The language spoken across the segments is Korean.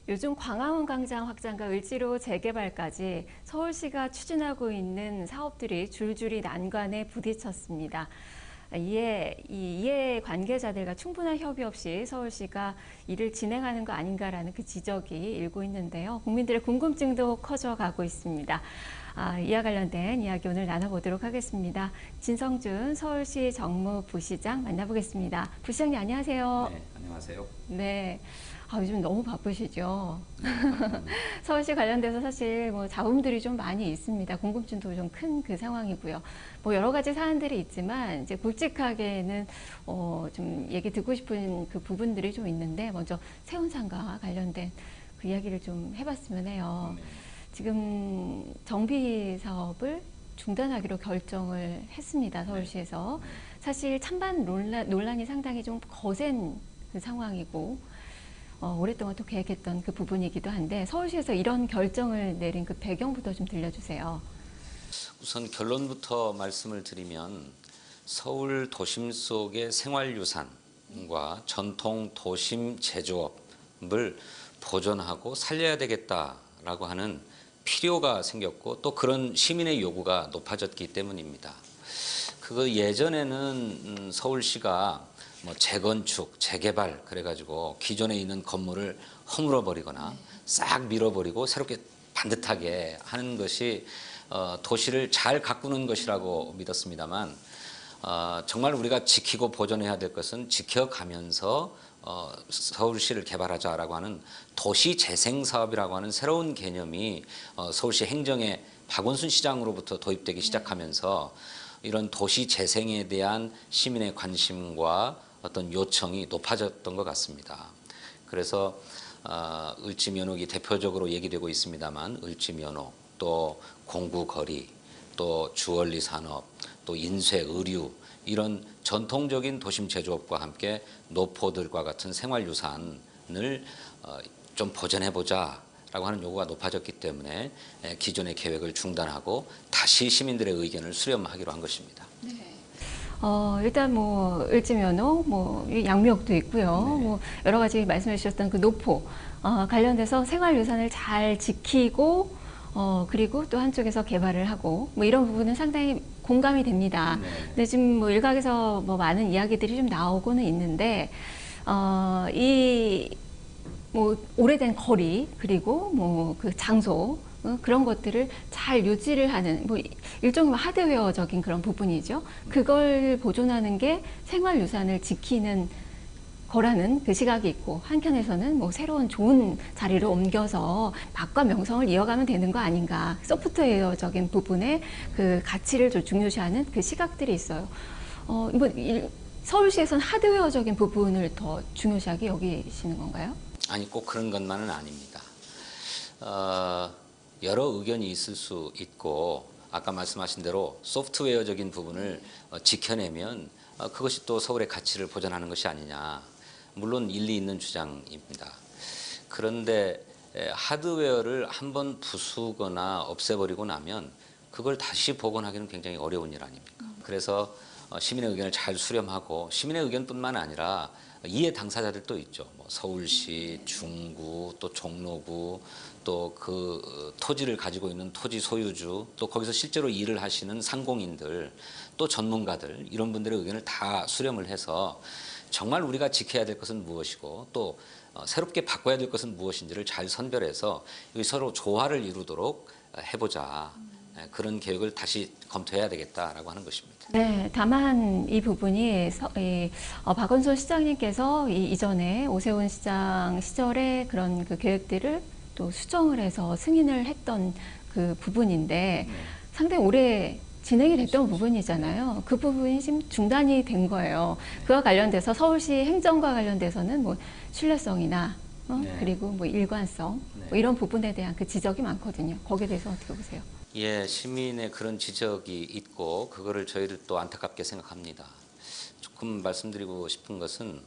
요즘 광화문 광장 확장과 을지로 재개발까지 서울시가 추진하고 있는 사업들이 줄줄이 난관에 부딪혔습니다. 이에 관계자들과 충분한 협의 없이 서울시가 이를 진행하는 거 아닌가라는 그 지적이 일고 있는데요. 국민들의 궁금증도 커져가고 있습니다. 이와 관련된 이야기 오늘 나눠보도록 하겠습니다. 진성준 서울시 정무부시장 만나보겠습니다. 부시장님 안녕하세요. 네, 안녕하세요. 네. 요즘 너무 바쁘시죠? 서울시 관련돼서 사실 뭐 잡음들이 좀 많이 있습니다. 궁금증도 좀 큰 그 상황이고요. 뭐 여러 가지 사안들이 있지만 이제 굵직하게는 좀 얘기 듣고 싶은 그 부분들이 좀 있는데 먼저 세운상과 관련된 그 이야기를 좀 해봤으면 해요. 지금 정비 사업을 중단하기로 결정을 했습니다. 서울시에서. 사실 찬반 논란이 상당히 좀 거센 그 상황이고 오랫동안 또 계획했던 그 부분이기도 한데 서울시에서 이런 결정을 내린 그 배경부터 좀 들려주세요. 우선 결론부터 말씀을 드리면 서울 도심 속의 생활유산과 전통 도심 제조업을 보존하고 살려야 되겠다라고 하는 필요가 생겼고 또 그런 시민의 요구가 높아졌기 때문입니다. 그거 예전에는 서울시가 뭐 재건축, 재개발 그래가지고 기존에 있는 건물을 허물어 버리거나 싹 밀어버리고 새롭게 반듯하게 하는 것이 도시를 잘 가꾸는 것이라고 믿었습니다만 정말 우리가 지키고 보존해야 될 것은 지켜가면서 서울시를 개발하자라고 하는 도시재생사업이라고 하는 새로운 개념이 서울시 행정의 박원순 시장으로부터 도입되기 시작하면서 이런 도시재생에 대한 시민의 관심과 어떤 요청이 높아졌던 것 같습니다. 그래서 을지면옥이 대표적으로 얘기되고 있습니다만 을지면옥, 또 공구거리, 또 주얼리 산업, 또 인쇄, 의류 이런 전통적인 도심 제조업과 함께 노포들과 같은 생활유산을 좀 보존해보자 라고 하는 요구가 높아졌기 때문에 기존의 계획을 중단하고 다시 시민들의 의견을 수렴하기로 한 것입니다. 네. 일단 뭐 을지면옥, 뭐 양미역도 있고요. 네. 뭐 여러 가지 말씀해 주셨던 그 노포 관련돼서 생활유산을 잘 지키고 그리고 또 한쪽에서 개발을 하고 뭐 이런 부분은 상당히 공감이 됩니다. 네. 근데 지금 뭐 일각에서 뭐 많은 이야기들이 좀 나오고는 있는데 이 뭐 오래된 거리 그리고 뭐 그 장소 그런 것들을 잘 유지를 하는 뭐 일종의 하드웨어적인 그런 부분이죠. 그걸 보존하는 게 생활유산을 지키는 거라는 그 시각이 있고 한켠에서는 뭐 새로운 좋은 자리를 옮겨서 맛과 명성을 이어가면 되는 거 아닌가 소프트웨어적인 부분에 그 가치를 좀 중요시하는 그 시각들이 있어요. 서울시에서는 하드웨어적인 부분을 더 중요시하게 여기시는 건가요? 아니 꼭 그런 것만은 아닙니다. 여러 의견이 있을 수 있고 아까 말씀하신 대로 소프트웨어적인 부분을 지켜내면 그것이 또 서울의 가치를 보존하는 것이 아니냐. 물론 일리 있는 주장입니다. 그런데 하드웨어를 한번 부수거나 없애버리고 나면 그걸 다시 복원하기는 굉장히 어려운 일 아닙니까? 그래서 시민의 의견을 잘 수렴하고 시민의 의견뿐만 아니라 이해 당사자들도 있죠. 뭐 서울시, 중구, 또 종로구, 또 그 토지를 가지고 있는 토지 소유주, 또 거기서 실제로 일을 하시는 상공인들, 또 전문가들 이런 분들의 의견을 다 수렴을 해서 정말 우리가 지켜야 될 것은 무엇이고 또 새롭게 바꿔야 될 것은 무엇인지를 잘 선별해서 서로 조화를 이루도록 해보자. 그런 계획을 다시 검토해야 되겠다라고 하는 것입니다. 네, 다만 이 부분이 박원순 시장님께서 이전에 오세훈 시장 시절에 그런 그 계획들을 또 수정을 해서 승인을 했던 그 부분인데 상당히 오래 진행이 됐던 부분이잖아요. 그 부분이 지금 중단이 된 거예요. 그와 관련돼서 서울시 행정과 관련돼서는 뭐 신뢰성이나 그리고 뭐 일관성 뭐 이런 부분에 대한 그 지적이 많거든요. 거기에 대해서 어떻게 보세요? 예, 시민의 그런 지적이 있고 그거를 저희들도 안타깝게 생각합니다. 조금 말씀드리고 싶은 것은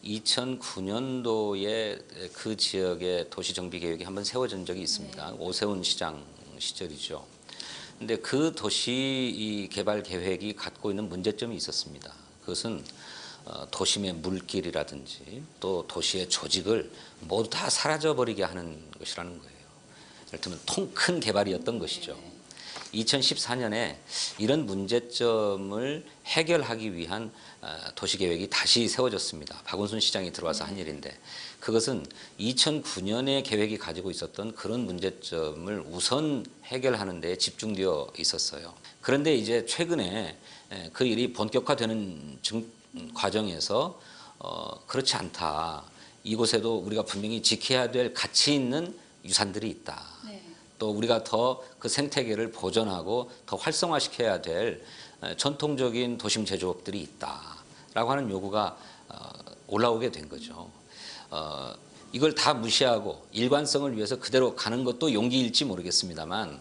2009년도에 그 지역의 도시정비 계획이 한번 세워진 적이 있습니다. 오세훈 시장 시절이죠. 근데 그 도시 이 개발 계획이 갖고 있는 문제점이 있었습니다. 그것은 도심의 물길이라든지 또 도시의 조직을 모두 다 사라져버리게 하는 것이라는 거예요. 예를 들면 통 큰 개발이었던 것이죠. 2014년에 이런 문제점을 해결하기 위한 도시계획이 다시 세워졌습니다. 박원순 시장이 들어와서 한 일인데 그것은 2009년에 계획이 가지고 있었던 그런 문제점을 우선 해결하는 데 집중되어 있었어요. 그런데 이제 최근에 그 일이 본격화되는 과정에서 그렇지 않다. 이곳에도 우리가 분명히 지켜야 될 가치 있는 유산들이 있다. 네. 또 우리가 더 그 생태계를 보존하고 더 활성화시켜야 될 전통적인 도심 제조업들이 있다라고 하는 요구가 올라오게 된 거죠. 이걸 다 무시하고 일관성을 위해서 그대로 가는 것도 용기일지 모르겠습니다만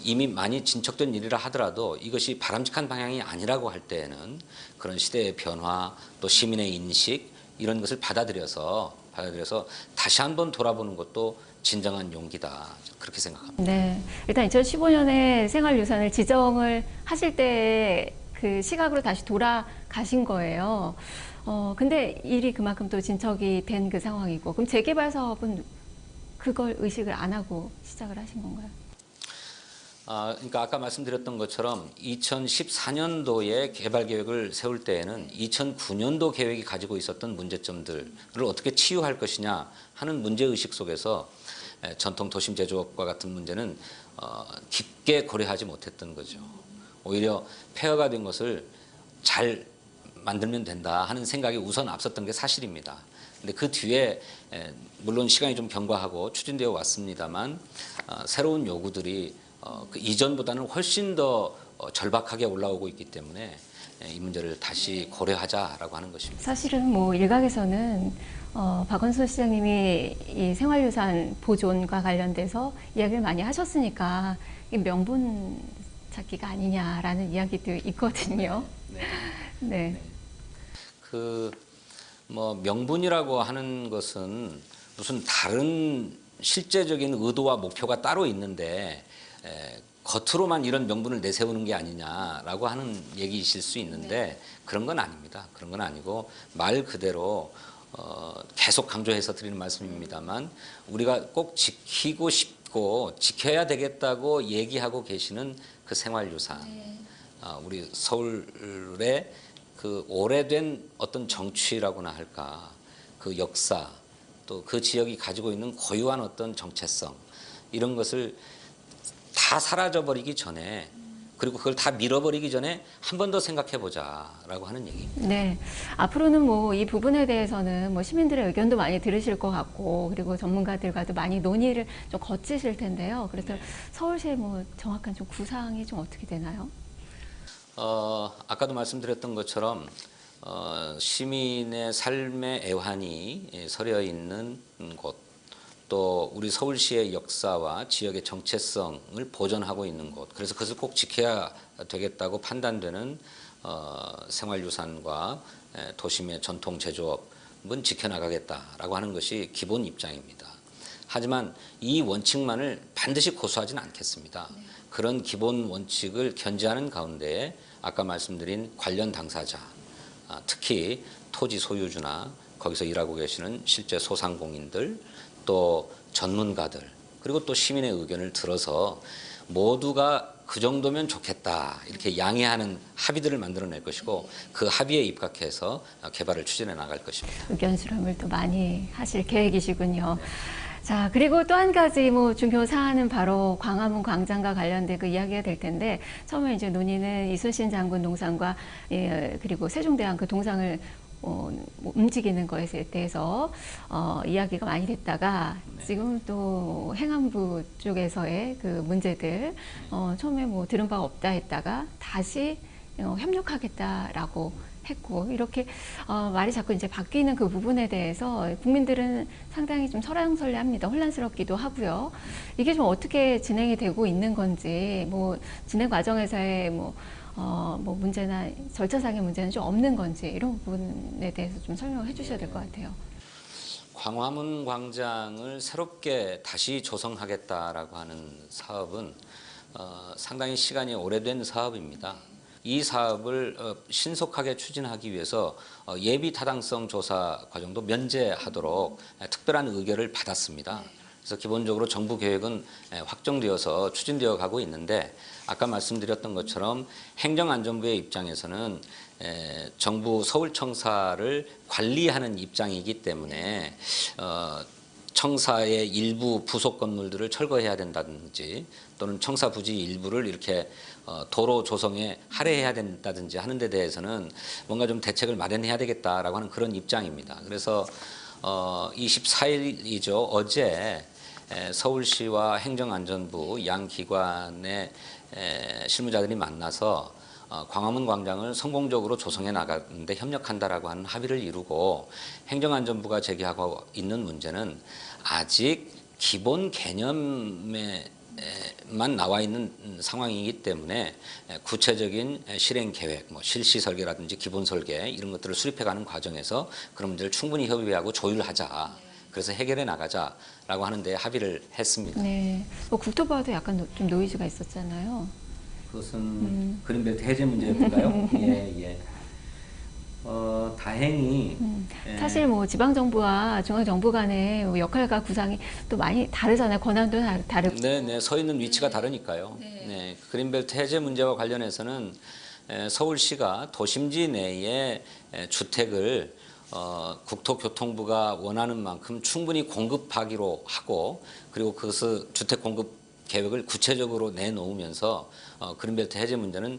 이미 많이 진척된 일이라 하더라도 이것이 바람직한 방향이 아니라고 할 때에는 그런 시대의 변화 또 시민의 인식 이런 것을 받아들여서 다시 한번 돌아보는 것도 진정한 용기다. 그렇게 생각합니다. 네. 일단 2015년에 생활유산을 지정을 하실 때 그 시각으로 다시 돌아가신 거예요. 근데 일이 그만큼 또 진척이 된 그 상황이고, 그럼 재개발 사업은 그걸 의식을 안 하고 시작을 하신 건가요? 그러니까 아까 말씀드렸던 것처럼 2014년도에 개발 계획을 세울 때에는 2009년도 계획이 가지고 있었던 문제점들을 어떻게 치유할 것이냐 하는 문제의식 속에서 전통 도심 제조업과 같은 문제는 깊게 고려하지 못했던 거죠. 오히려 폐허가 된 것을 잘 만들면 된다 하는 생각이 우선 앞섰던 게 사실입니다. 근데 그 뒤에 물론 시간이 좀 경과하고 추진되어 왔습니다만 새로운 요구들이 그 이전보다는 훨씬 더 절박하게 올라오고 있기 때문에 이 문제를 다시 고려하자라고 하는 것입니다. 사실은 뭐 일각에서는 박원순 시장님이 이 생활유산 보존과 관련돼서 이야기를 많이 하셨으니까 이 명분 찾기가 아니냐라는 이야기도 있거든요. 네. 그 뭐 명분이라고 하는 것은 무슨 다른 실제적인 의도와 목표가 따로 있는데 겉으로만 이런 명분을 내세우는 게 아니냐라고 하는 얘기이실 수 있는데 그런 건 아닙니다. 그런 건 아니고 말 그대로 계속 강조해서 드리는 말씀입니다만 우리가 꼭 지키고 싶고 지켜야 되겠다고 얘기하고 계시는 그 생활유산, 우리 서울의 그 오래된 어떤 정취라고나 할까, 그 역사, 또 그 지역이 가지고 있는 고유한 어떤 정체성 이런 것을 다 사라져버리기 전에 그리고 그걸 다 밀어버리기 전에 한 번 더 생각해보자라고 하는 얘기입니다. 네. 앞으로는 뭐 이 부분에 대해서는 뭐 시민들의 의견도 많이 들으실 것 같고 그리고 전문가들과도 많이 논의를 좀 거치실 텐데요. 그래서 서울시의 뭐 정확한 좀 구상이 좀 어떻게 되나요? 아까도 말씀드렸던 것처럼 시민의 삶의 애환이 서려 있는 곳, 또 우리 서울시의 역사와 지역의 정체성을 보존하고 있는 곳, 그래서 그것을 꼭 지켜야 되겠다고 판단되는 생활유산과 도심의 전통 제조업은 지켜나가겠다라고 하는 것이 기본 입장입니다. 하지만 이 원칙만을 반드시 고수하지는 않겠습니다. 그런 기본 원칙을 견지하는 가운데 아까 말씀드린 관련 당사자, 특히 토지 소유주나 거기서 일하고 계시는 실제 소상공인들, 또 전문가들, 그리고 또 시민의 의견을 들어서 모두가 그 정도면 좋겠다 이렇게 양해하는 합의들을 만들어낼 것이고 그 합의에 입각해서 개발을 추진해 나갈 것입니다. 의견 수렴을 또 많이 하실 계획이시군요. 자, 그리고 또 한 가지 뭐 중요 사안은 바로 광화문 광장과 관련된 그 이야기가 될 텐데 처음에 이제 논의는 이순신 장군 동상과 그리고 세종대왕 그 동상을 움직이는 것에 대해서 이야기가 많이 됐다가 지금 또 행안부 쪽에서의 그 문제들 처음에 뭐 들은 바가 없다 했다가 다시 협력하겠다라고 했고 이렇게 말이 자꾸 이제 바뀌는 그 부분에 대해서 국민들은 상당히 좀 설왕설래합니다. 혼란스럽기도 하고요. 이게 좀 어떻게 진행이 되고 있는 건지 뭐 진행 과정에서의 뭐 문제나 절차상의 문제는 좀 없는 건지 이런 부분에 대해서 좀 설명을 해주셔야 될 것 같아요. 광화문 광장을 새롭게 다시 조성하겠다라고 하는 사업은 상당히 시간이 오래된 사업입니다. 이 사업을 신속하게 추진하기 위해서 예비 타당성 조사 과정도 면제하도록 특별한 의결을 받았습니다. 그래서 기본적으로 정부 계획은 확정되어서 추진되어 가고 있는데 아까 말씀드렸던 것처럼 행정안전부의 입장에서는 정부 서울청사를 관리하는 입장이기 때문에 청사의 일부 부속 건물들을 철거해야 된다든지 또는 청사 부지 일부를 이렇게 도로 조성에 할애해야 된다든지 하는 데 대해서는 뭔가 좀 대책을 마련해야 되겠다라고 하는 그런 입장입니다. 그래서 24일이죠. 어제 서울시와 행정안전부 양 기관의 실무자들이 만나서 광화문 광장을 성공적으로 조성해 나가는데 협력한다라고 하는 합의를 이루고 행정안전부가 제기하고 있는 문제는 아직 기본 개념에만 나와 있는 상황이기 때문에 구체적인 실행 계획, 뭐 실시 설계라든지 기본 설계 이런 것들을 수립해가는 과정에서 그런 문제를 충분히 협의하고 조율하자. 그래서 해결해 나가자라고 하는데 합의를 했습니다. 네. 국토부와도 약간 좀 노이즈가 있었잖아요. 그것은 그린벨트 해제 문제였던가요? 예, 예. 다행히 사실 뭐 지방 정부와 중앙 정부 간의 뭐 역할과 구상이 또 많이 다르잖아요. 권한도 다르고. 네, 네, 서 있는 위치가 다르니까요. 네, 그린벨트 해제 문제와 관련해서는 서울시가 도심지 내에 주택을 국토교통부가 원하는 만큼 충분히 공급하기로 하고 그리고 그것을 주택 공급 계획을 구체적으로 내놓으면서 그린벨트 해제 문제는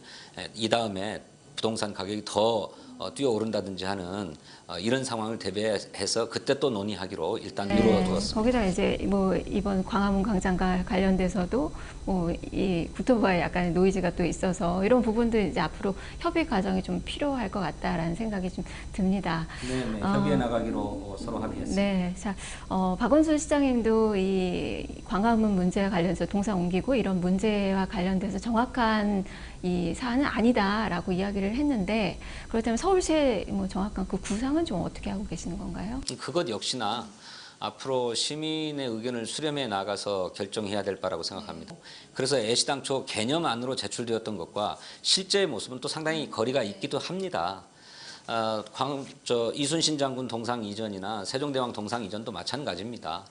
이 다음에 부동산 가격이 더 뛰어오른다든지 하는 이런 상황을 대비해서 그때 또 논의하기로 일단 미뤄두었습니다. 거기다 이제 뭐 이번 광화문 광장과 관련돼서도 뭐 이 국토부와의 약간의 노이즈가 또 있어서 이런 부분들 이제 앞으로 협의 과정이 좀 필요할 것 같다라는 생각이 좀 듭니다. 네, 네, 협의해 나가기로 서로 합의했습니다. 네, 자, 박원순 시장님도 이 광화문 문제와 관련해서 동상 옮기고 이런 문제와 관련돼서 정확한 이 사안은 아니다라고 이야기를 했는데 그렇다면 서울시의 뭐 정확한 그 구상은 좀 어떻게 하고 계시는 건가요? 그것 역시나 앞으로 시민의 의견을 수렴해 나가서 결정해야 될 바라고 생각합니다. 그래서 애시당초 개념 안으로 제출되었던 것과 실제의 모습은 또 상당히 거리가 있기도 합니다. 이순신 장군 동상 이전이나 세종대왕 동상 이전도 마찬가지입니다.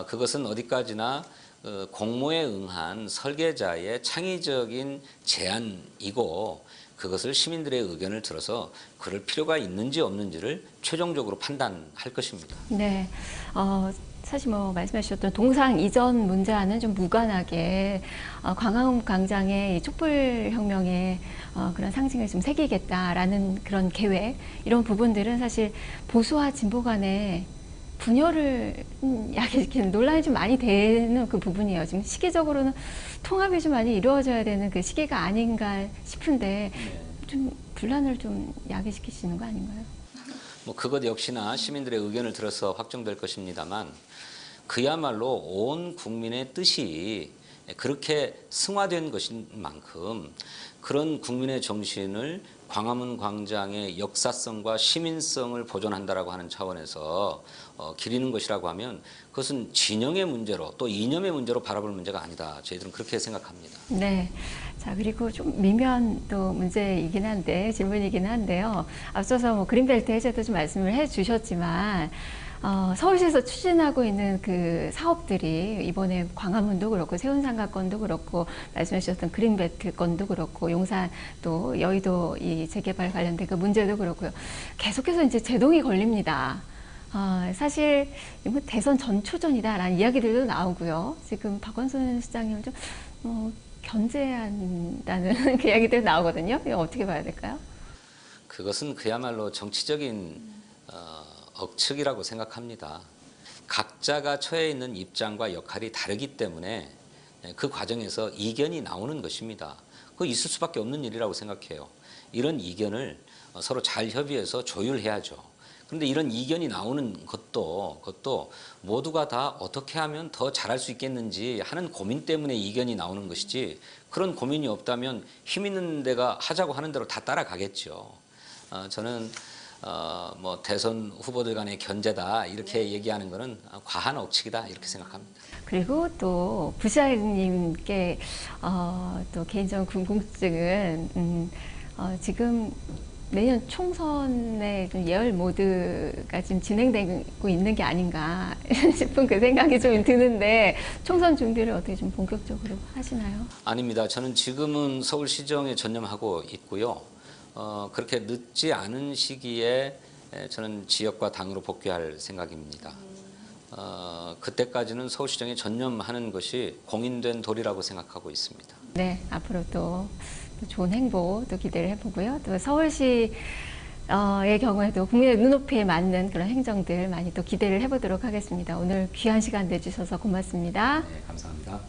그것은 어디까지나 공모에 응한 설계자의 창의적인 제안이고 그것을 시민들의 의견을 들어서 그럴 필요가 있는지 없는지를 최종적으로 판단할 것입니다. 네, 사실 뭐 말씀하셨던 동상 이전 문제와는 좀 무관하게 광화문 광장의 이 촛불혁명의 그런 상징을 좀 새기겠다라는 그런 계획 이런 부분들은 사실 보수와 진보 간의 분열을 야기시키는 논란이 좀 많이 되는 그 부분이에요. 지금 시기적으로는 통합이 좀 많이 이루어져야 되는 그 시기가 아닌가 싶은데 좀 분란을 좀 야기시키시는 거 아닌가요? 뭐 그것 역시나 시민들의 의견을 들어서 확정될 것입니다만 그야말로 온 국민의 뜻이 그렇게 승화된 것인 만큼 그런 국민의 정신을 광화문 광장의 역사성과 시민성을 보존한다라고 하는 차원에서 기리는 것이라고 하면 그것은 진영의 문제로 또 이념의 문제로 바라볼 문제가 아니다. 저희들은 그렇게 생각합니다. 네. 자, 그리고 좀 미묘한 또 문제이긴 한데, 질문이긴 한데요. 앞서서 뭐 그린벨트 해제도 좀 말씀을 해 주셨지만, 서울시에서 추진하고 있는 그 사업들이 이번에 광화문도 그렇고 세운상가 건도 그렇고 말씀해 주셨던 그린벨트 건도 그렇고 용산 또 여의도 이 재개발 관련된 그 문제도 그렇고요. 계속해서 이제 제동이 걸립니다. 사실 뭐 대선 전초전이다라는 이야기들도 나오고요. 지금 박원순 시장님을 좀 견제한다는 그 이야기들 나오거든요. 이거 어떻게 봐야 될까요? 그것은 그야말로 정치적인 억측이라고 생각합니다. 각자가 처해 있는 입장과 역할이 다르기 때문에 그 과정에서 이견이 나오는 것입니다. 그거 있을 수밖에 없는 일이라고 생각해요. 이런 이견을 서로 잘 협의해서 조율해야죠. 그런데 이런 이견이 나오는 것도 모두가 다 어떻게 하면 더 잘할 수 있겠는지 하는 고민 때문에 이견이 나오는 것이지 그런 고민이 없다면 힘 있는 데가 하자고 하는 대로 다 따라가겠죠. 저는 뭐 대선 후보들 간의 견제다 이렇게 얘기하는 것은 과한 억측이다 이렇게 생각합니다. 그리고 또 부시아님께 또 개인적인 궁금증은 지금 내년 총선의 좀 예열 모드가 지금 진행되고 있는 게 아닌가 싶은 그 생각이 좀 드는데 총선 준비를 어떻게 좀 본격적으로 하시나요? 아닙니다. 저는 지금은 서울시정에 전념하고 있고요. 그렇게 늦지 않은 시기에 저는 지역과 당으로 복귀할 생각입니다. 그때까지는 서울시정에 전념하는 것이 공인된 도리라고 생각하고 있습니다. 네, 앞으로 또 좋은 행보 또 기대를 해보고요. 또 서울시 의 경우에도 국민의 눈높이에 맞는 그런 행정들 많이 또 기대를 해보도록 하겠습니다. 오늘 귀한 시간 내주셔서 고맙습니다. 네, 감사합니다.